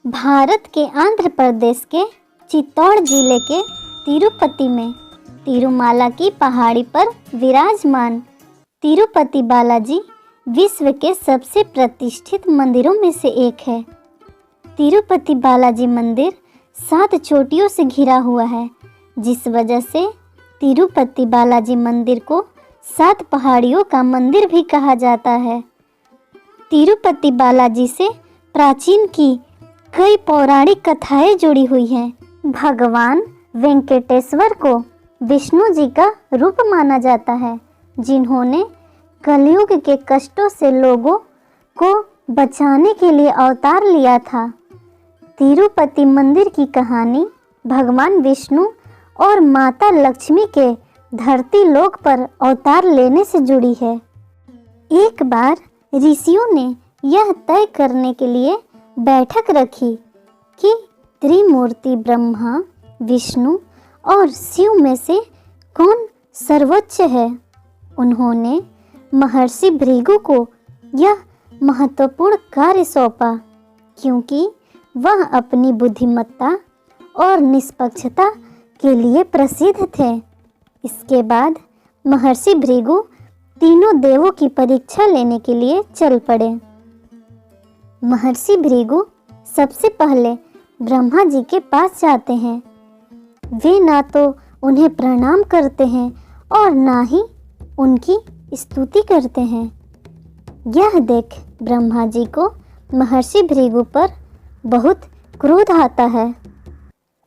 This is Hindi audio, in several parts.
भारत के आंध्र प्रदेश के चित्तौड़ जिले के तिरुपति में तिरुमाला की पहाड़ी पर विराजमान तिरुपति बालाजी विश्व के सबसे प्रतिष्ठित मंदिरों में से एक है। तिरुपति बालाजी मंदिर 7 चोटियों से घिरा हुआ है, जिस वजह से तिरुपति बालाजी मंदिर को 7 पहाड़ियों का मंदिर भी कहा जाता है। तिरुपति बालाजी से प्राचीन की कई पौराणिक कथाएं जुड़ी हुई हैं। भगवान वेंकटेश्वर को विष्णु जी का रूप माना जाता है, जिन्होंने कलयुग के कष्टों से लोगों को बचाने के लिए अवतार लिया था। तिरुपति मंदिर की कहानी भगवान विष्णु और माता लक्ष्मी के धरती लोक पर अवतार लेने से जुड़ी है। एक बार ऋषियों ने यह तय करने के लिए बैठक रखी कि त्रिमूर्ति ब्रह्मा, विष्णु और शिव में से कौन सर्वोच्च है। उन्होंने महर्षि भृगु को यह महत्वपूर्ण कार्य सौंपा, क्योंकि वह अपनी बुद्धिमत्ता और निष्पक्षता के लिए प्रसिद्ध थे। इसके बाद महर्षि भृगु तीनों देवों की परीक्षा लेने के लिए चल पड़े। महर्षि भृगु सबसे पहले ब्रह्मा जी के पास जाते हैं। वे ना तो उन्हें प्रणाम करते हैं और ना ही उनकी स्तुति करते हैं। यह देख ब्रह्मा जी को महर्षि भृगु पर बहुत क्रोध आता है।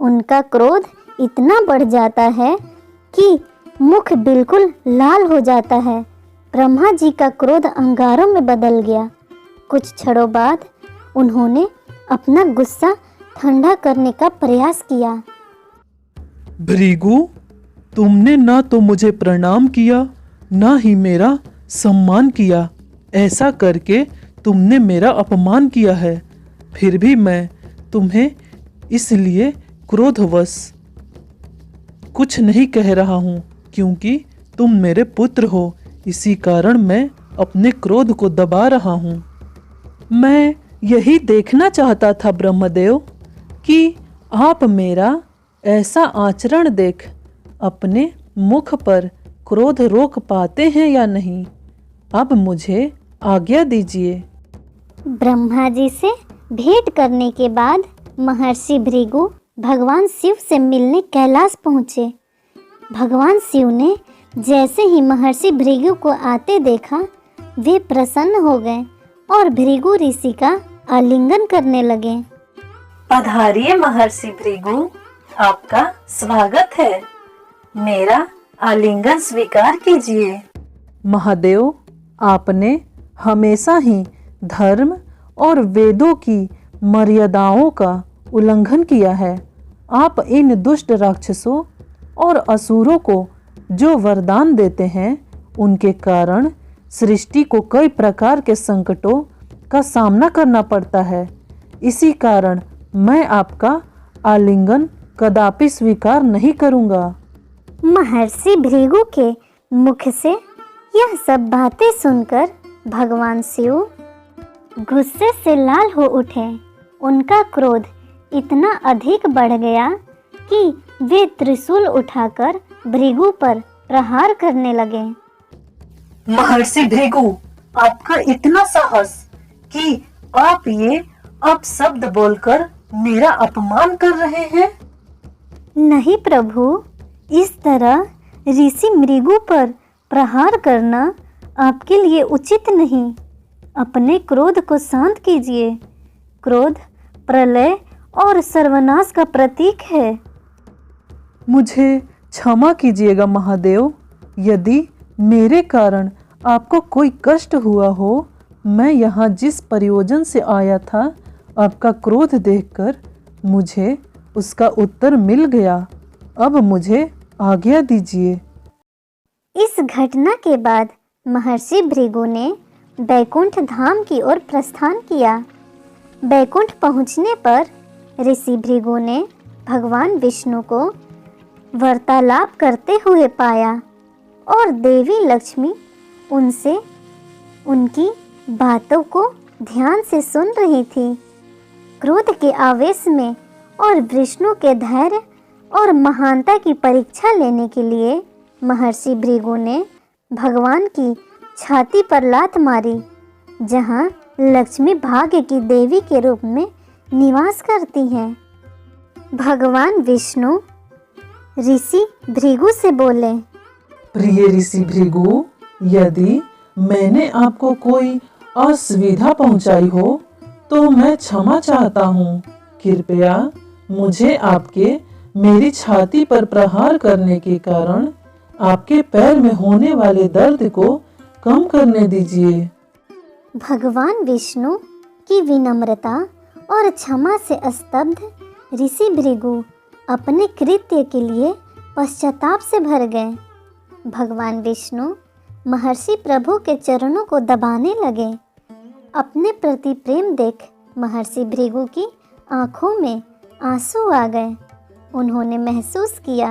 उनका क्रोध इतना बढ़ जाता है कि मुख बिल्कुल लाल हो जाता है। ब्रह्मा जी का क्रोध अंगारों में बदल गया। कुछ क्षणों बाद उन्होंने अपना गुस्सा ठंडा करने का प्रयास किया। भृगु, तुमने ना तो मुझे प्रणाम किया, ना ही मेरा सम्मान किया। ऐसा करके तुमने मेरा अपमान किया है। फिर भी मैं तुम्हें इसलिए क्रोधवश कुछ नहीं कह रहा हूँ, क्योंकि तुम मेरे पुत्र हो। इसी कारण मैं अपने क्रोध को दबा रहा हूँ। मैं यही देखना चाहता था ब्रह्मदेव कि आप मेरा ऐसा आचरण देख अपने मुख पर क्रोध रोक पाते हैं या नहीं। अब मुझे आज्ञा दीजिए। ब्रह्मा जी से भेंट करने के बाद महर्षि भृगु भगवान शिव से मिलने कैलाश पहुँचे। भगवान शिव ने जैसे ही महर्षि भृगु को आते देखा, वे प्रसन्न हो गए और भृगु ऋषि का आलिंगन करने लगे। पधारिए महर्षि भृगु, आपका स्वागत है। मेरा आलिंगन स्वीकार कीजिए। महादेव, आपने हमेशा ही धर्म और वेदों की मर्यादाओं का उल्लंघन किया है। आप इन दुष्ट राक्षसों और असुरों को जो वरदान देते हैं, उनके कारण सृष्टि को कई प्रकार के संकटों का सामना करना पड़ता है। इसी कारण मैं आपका आलिंगन कदापि स्वीकार नहीं करूंगा। महर्षि भृगु के मुख से यह सब बातें सुनकर भगवान शिव गुस्से से लाल हो उठे। उनका क्रोध इतना अधिक बढ़ गया कि वे त्रिशूल उठाकर भृगु पर प्रहार करने लगे। महर्षि भृगु, आपका इतना साहस कि आप ये अपशब्द बोलकर मेरा अपमान कर रहे हैं। नहीं प्रभु, इस तरह ऋषि मृगु पर प्रहार करना आपके लिए उचित नहीं। अपने क्रोध को शांत कीजिए। क्रोध प्रलय और सर्वनाश का प्रतीक है। मुझे क्षमा कीजिएगा महादेव। यदि मेरे कारण आपको कोई कष्ट हुआ हो, मैं यहाँ जिस प्रयोजन से आया था, आपका क्रोध देखकर मुझे उसका उत्तर मिल गया। अब मुझे आज्ञा दीजिए। इस घटना के बाद महर्षि भृगु ने बैकुंठ धाम की ओर प्रस्थान किया। बैकुंठ पहुँचने पर ऋषि भृगु ने भगवान विष्णु को वार्तालाप करते हुए पाया और देवी लक्ष्मी उनसे उनकी बातों को ध्यान से सुन रही थी। क्रोध के आवेश में और विष्णु के धैर्य और महानता की परीक्षा लेने के लिए महर्षि भृगु ने भगवान की छाती पर लात मारी, जहाँ लक्ष्मी भाग्य की देवी के रूप में निवास करती हैं। भगवान विष्णु ऋषि भृगु से बोले, प्रिय ऋषि भृगु, यदि मैंने आपको कोई असुविधा पहुंचाई हो तो मैं क्षमा चाहता हूँ। कृपया मुझे आपके मेरी छाती पर प्रहार करने के कारण आपके पैर में होने वाले दर्द को कम करने दीजिए। भगवान विष्णु की विनम्रता और क्षमा से स्तब्ध ऋषि भृगु अपने कृत्य के लिए पश्चाताप से भर गए। भगवान विष्णु महर्षि प्रभु के चरणों को दबाने लगे। अपने प्रति प्रेम देख महर्षि भृगु की आंखों में आंसू आ गए। उन्होंने महसूस किया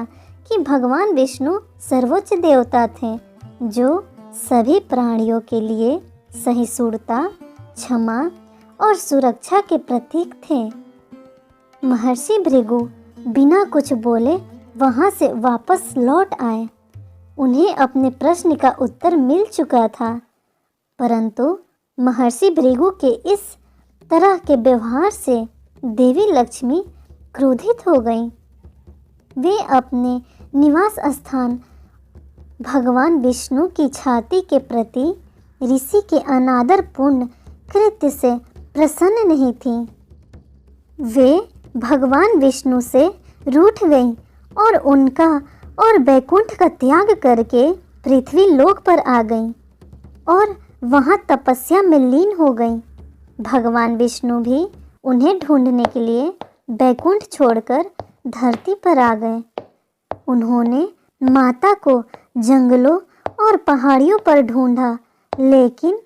कि भगवान विष्णु सर्वोच्च देवता थे, जो सभी प्राणियों के लिए सहिष्णुता, क्षमा और सुरक्षा के प्रतीक थे। महर्षि भृगु बिना कुछ बोले वहां से वापस लौट आए। उन्हें अपने प्रश्न का उत्तर मिल चुका था, परंतु महर्षि भृगु के इस तरह के व्यवहार से देवी लक्ष्मी क्रोधित हो गईं। वे अपने निवास स्थान भगवान विष्णु की छाती के प्रति ऋषि के अनादरपूर्ण कृत्य से प्रसन्न नहीं थीं। वे भगवान विष्णु से रूठ गईं और उनका और वैकुंठ का त्याग करके पृथ्वी लोक पर आ गईं और वहां तपस्या में लीन हो गईं। भगवान विष्णु भी उन्हें ढूंढने के लिए वैकुंठ छोड़कर धरती पर आ गए। उन्होंने माता को जंगलों और पहाड़ियों पर ढूंढा, लेकिन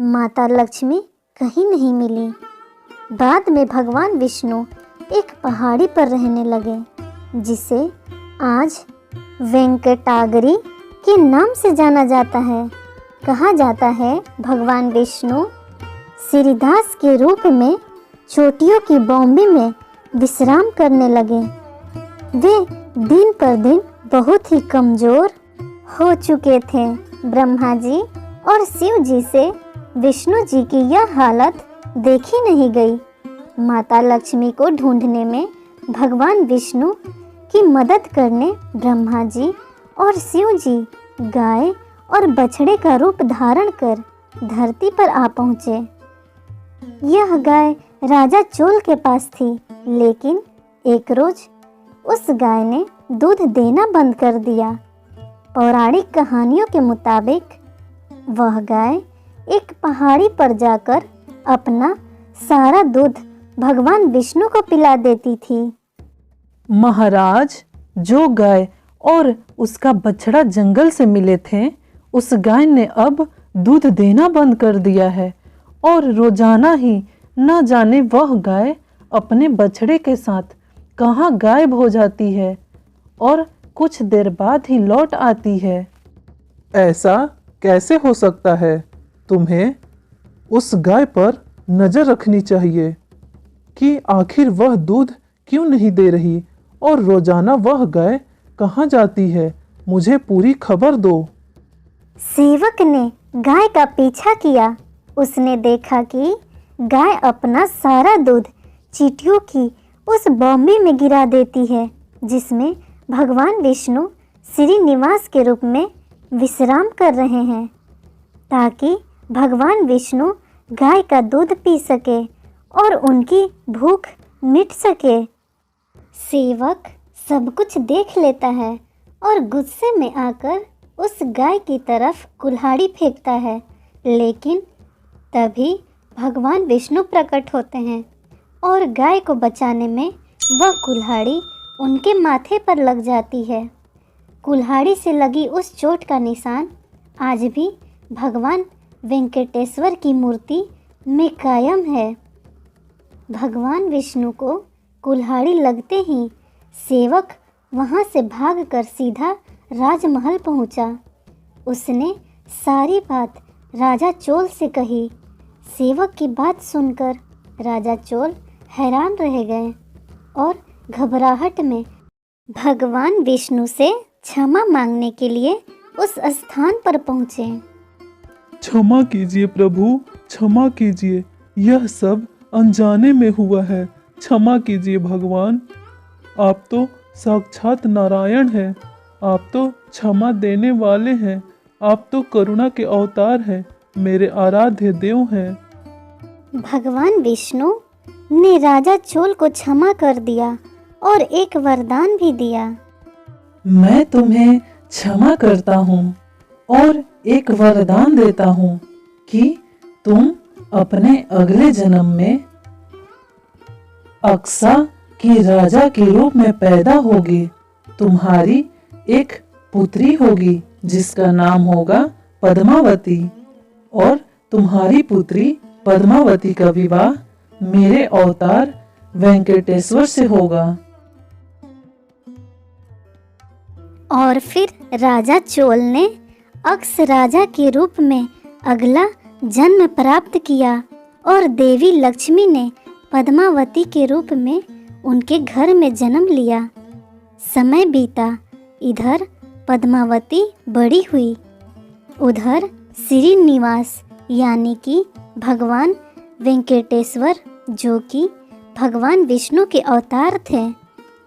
माता लक्ष्मी कहीं नहीं मिली। बाद में भगवान विष्णु एक पहाड़ी पर रहने लगे, जिसे आज वेंकटागिरी के नाम से जाना जाता है। कहा जाता है भगवान विष्णु श्रीदास के रूप में चोटियों की बॉम्बे में विश्राम करने लगे। वे दिन पर दिन बहुत ही कमजोर हो चुके थे। ब्रह्मा जी और शिव जी से विष्णु जी की यह हालत देखी नहीं गई। माता लक्ष्मी को ढूंढने में भगवान विष्णु की मदद करने ब्रह्मा जी और शिव जी गाय और बछड़े का रूप धारण कर धरती पर आ पहुँचे। यह गाय राजा चोल के पास थी, लेकिन एक रोज उस गाय ने दूध देना बंद कर दिया। पौराणिक कहानियों के मुताबिक वह गाय एक पहाड़ी पर जाकर अपना सारा दूध भगवान विष्णु को पिला देती थी। महाराज, जो गाय और उसका बछड़ा जंगल से मिले थे, उस गाय ने अब दूध देना बंद कर दिया है और रोजाना ही न जाने वह गाय अपने बछड़े के साथ कहाँ गायब हो जाती है और कुछ देर बाद ही लौट आती है। ऐसा कैसे हो सकता है? तुम्हें उस गाय पर नजर रखनी चाहिए कि आखिर वह दूध क्यों नहीं दे रही और रोजाना वह गाय कहाँ जाती है। मुझे पूरी खबर दो। सेवक ने गाय का पीछा किया। उसने देखा कि गाय अपना सारा दूध चींटियों की उस बॉम्बे में गिरा देती है, जिसमें भगवान विष्णु श्रीनिवास के रूप में विश्राम कर रहे हैं, ताकि भगवान विष्णु गाय का दूध पी सके और उनकी भूख मिट सके। सेवक सब कुछ देख लेता है और गुस्से में आकर उस गाय की तरफ कुल्हाड़ी फेंकता है, लेकिन तभी भगवान विष्णु प्रकट होते हैं और गाय को बचाने में वह कुल्हाड़ी उनके माथे पर लग जाती है। कुल्हाड़ी से लगी उस चोट का निशान आज भी भगवान वेंकटेश्वर की मूर्ति में कायम है। भगवान विष्णु को कुल्हाड़ी लगते ही सेवक वहां से भागकर सीधा राजमहल पहुंचा। उसने सारी बात राजा चोल से कही। सेवक की बात सुनकर राजा चोल हैरान रह गए और घबराहट में भगवान विष्णु से क्षमा मांगने के लिए उस स्थान पर पहुँचे। क्षमा कीजिए प्रभु, क्षमा कीजिए, यह सब अनजाने में हुआ है, क्षमा कीजिए भगवान। आप तो साक्षात नारायण हैं, आप तो क्षमा देने वाले हैं, आप तो करुणा के अवतार हैं, मेरे आराध्य देव हैं। भगवान विष्णु ने राजा चोल को क्षमा कर दिया और एक वरदान भी दिया। मैं तुम्हें क्षमा करता हूँ और एक वरदान देता हूँ कि तुम अपने अगले जन्म में अक्सा की राजा के रूप में पैदा होगी। तुम्हारी एक पुत्री होगी जिसका नाम होगा पद्मावती, और तुम्हारी पुत्री पद्मावती का विवाह मेरे अवतार वेंकटेश्वर से होगा। और फिर राजा चोल ने अक्स राजा के रूप में अगला जन्म प्राप्त किया और देवी लक्ष्मी ने पद्मावती के रूप में उनके घर में जन्म लिया। समय बीता, इधर पद्मावती बड़ी हुई, उधर श्रीनिवास यानी कि भगवान वेंकटेश्वर, जो कि भगवान विष्णु के अवतार थे,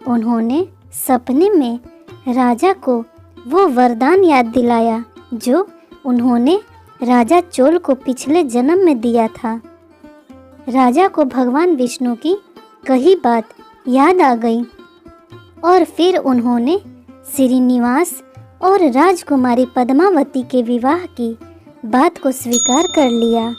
उन्होंने सपने में राजा को वो वरदान याद दिलाया जो उन्होंने राजा चोल को पिछले जन्म में दिया था। राजा को भगवान विष्णु की कही बात याद आ गई और फिर उन्होंने श्रीनिवास और राजकुमारी पद्मावती के विवाह की बात को स्वीकार कर लिया।